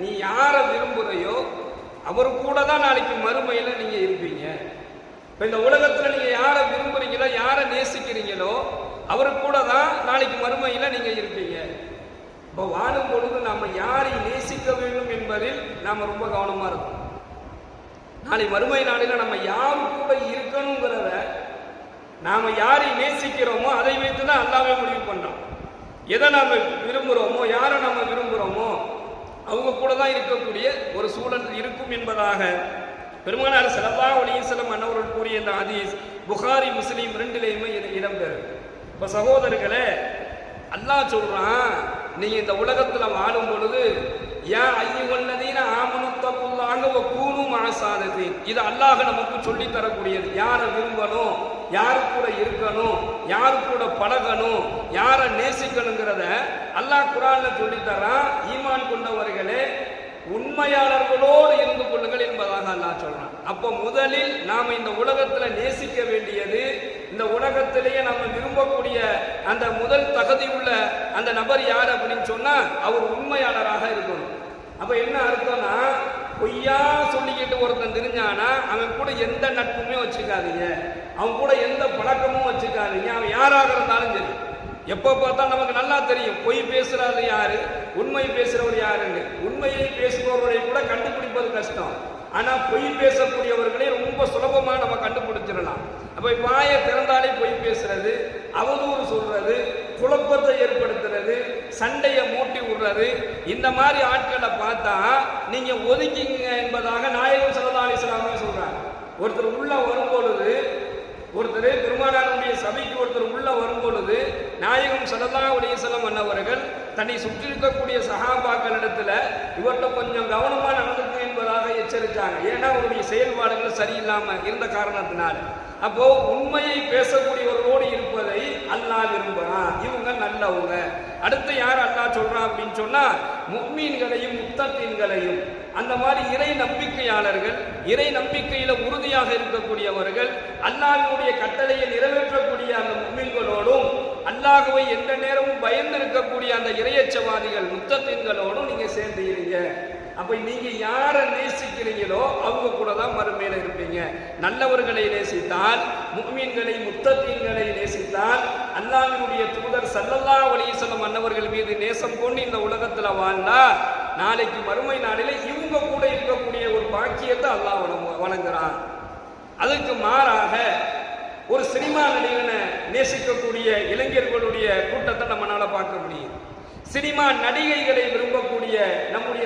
நீ யாரை விரும்புறையோ அவரு கூட தான் நாளைக்கு மறுமையில நீங்க இருப்பீங்க. இப்ப இந்த உலகத்துல நீங்க யாரை விரும்புறீங்களோ, யாரை நேசிக்கிறீங்களோ அவரு கூட தான் நாளைக்கு மறுமையில நீங்க இருப்பீங்க. இப்ப வாழும் பொழுது நாம யாரை நேசிக்க வேண்டும் என்பதில் நாம ரொம்ப கவனமா இருக்கோம். நாளை மறுமை நாளில நம்ம யாரு கூட இருக்கணுங்கிறத, நாம யாரை நேசிக்கிறோமோ அதை வைத்து தான் அல்லாஹ்வே முடிவு பண்றோம். எதை நாம விரும்புகிறோமோ, யாரை நாம விரும்புகிறோமோ அவங்க கூட தான் இருக்கக்கூடிய ஒரு சூழல் இருக்கும் என்பதாக பெருமானார் ஸல்லல்லாஹு அலைஹி வஸல்லம் அன்னவர்கள் கூறிய இந்த ஹதீஸ் புகாரி முஸ்லிம் ரெண்டிலேயுமே இடம்பெறும். இப்ப சகோதரர்களே, அல்லாஹ் சொல்றான், நீங்க இந்த உலகத்துல வாழும் பொழுது யா அய்யுஹல்லதீன ஆமனு தக்குல்லாஹ வ கூனு மஅஸாதிகீன், இது அல்லாஹ் நமக்கு சொல்லி தரக்கூடியது. யாரை விரும்பணும், யாரு கூட இருக்கணும், யாரு கூட பழகணும், யாரை நேசிக்கணுங்கிறத அல்லாஹ் குர்ஆன்ல சொல்லி தரான். ஈமான் கொண்டவர்களே உண்மையாளர்களோடு இருந்து கொள்ளுங்கள் என்பதாக அல்லாஹ் சொல்றான். அப்போ முதலில் நாம இந்த உலகத்துல நேசிக்க வேண்டியது, இந்த உலகத்திலேயே நம்ம விரும்பக்கூடிய அந்த முதல் தகுதி உள்ள அந்த நபர் யார் அப்படின்னு சொன்னா அவர் உண்மையாளராக இருக்கணும். அப்ப என்ன அர்த்தம்னா, பொய்யா சொல்லிக்கிட்டு ஒருத்தன் தெரிஞ்சானா அவன் கூட எந்த நட்புமே வச்சுக்காதீங்க, அவன் கூட எந்த பழக்கமும் வச்சுக்காதீங்க. அவன் யாராக இருந்தாலும் சரி, எப்போ பார்த்தா நமக்கு நல்லா தெரியும் பொய் பேசுறது யாரு, உண்மை பேசுறவர் யாருன்னு. உண்மையை பேசுபவர்களை கூட கண்டுபிடிப்பது கஷ்டம், ஆனா பொய் பேசக்கூடியவர்களே ரொம்ப சுலபமா நம்ம கண்டுபிடிச்சிடலாம். அப்ப வாயை திறந்தாலே பொய் பேசுறது, அவதூறு சொல்றது, குழப்பத்தை ஏற்படுத்துறது, சண்டையை மூட்டி விடுறது, இந்த மாதிரி ஆட்களை பார்த்தா நீங்க ஒதுக்கிங்க என்பதாக நாயகம் ஸல்லல்லாஹு அலைஹி வஸல்லம் சொல்றாங்க. ஒருத்தர் உள்ள வரும்பொழுது, ஒருத்தர் பெருமானாருடைய சபைக்கு ஒருத்தர் உள்ள வரும்பொழுது நாயகம் ஸல்லல்லாஹு அலைஹி வஸல்லம் அன்னவர்கள் தன்னை சுற்றி இருக்கக்கூடிய சஹாபாக்களிடத்துல இவர்கிட்ட கொஞ்சம் கவனமா நடந்துக்கு என்பதாக எச்சரித்தாங்க. ஏன்னா அவருடைய செயல்பாடுகள் சரியில்லாம இருந்த காரணத்தினால. அப்போ உண்மையை பேசக்கூடியவர்களோடு இருப்பதை அல்லாஹ் விரும்புறான். இவங்க நல்லவங்க. அடுத்து யார் அல்லாஹ் சொல்றான் அப்படின்னு சொன்னா, முஃமின்களையும் முத்தகீன்களையும், அந்த மாதிரி இறை நம்பிக்கையாளர்கள், இறை நம்பிக்கையில உறுதியாக இருக்கக்கூடியவர்கள், அல்லாஹ்வுடைய கட்டளையை நிறைவேற்றக்கூடிய அந்த முஃமின்களோடும், அல்லாஹ்வை எந்த நேரமும் பயந்து இருக்கக்கூடிய அந்த இறையச்சவாதிகள் முத்தகீன்களோடும் நீங்க சேர்ந்து இருங்க. அப்ப நீங்க யாரை நேசிக்கிறீங்களோ அவங்க கூட தான் மறுமையில இருப்பீங்க. நல்லவர்களை நேசித்தால், முஃமின்களை முத்தகீன்களை நேசித்தால், அல்லாஹ்வுடைய தூதர் ஸல்லல்லாஹு அலைஹி வஸல்லம் அன்னவர்கள் மீது நேசம் கொண்டு இந்த உலகத்துல வாழ்ந்தா நாளைக்கு மறுமை நாளில இவங்க கூட இருக்கக்கூடிய ஒரு பாக்கியத்தை அல்லாஹ் வழங்குறான். அதுக்கு மாறாக ஒரு சினிமா நடிகனை நேசிக்கக்கூடிய இளைஞர்களுடைய கூட்டத்தை நம்மளால பார்க்க முடியும். சினிமா நடிகைகளை விரும்பக்கூடிய நம்முடைய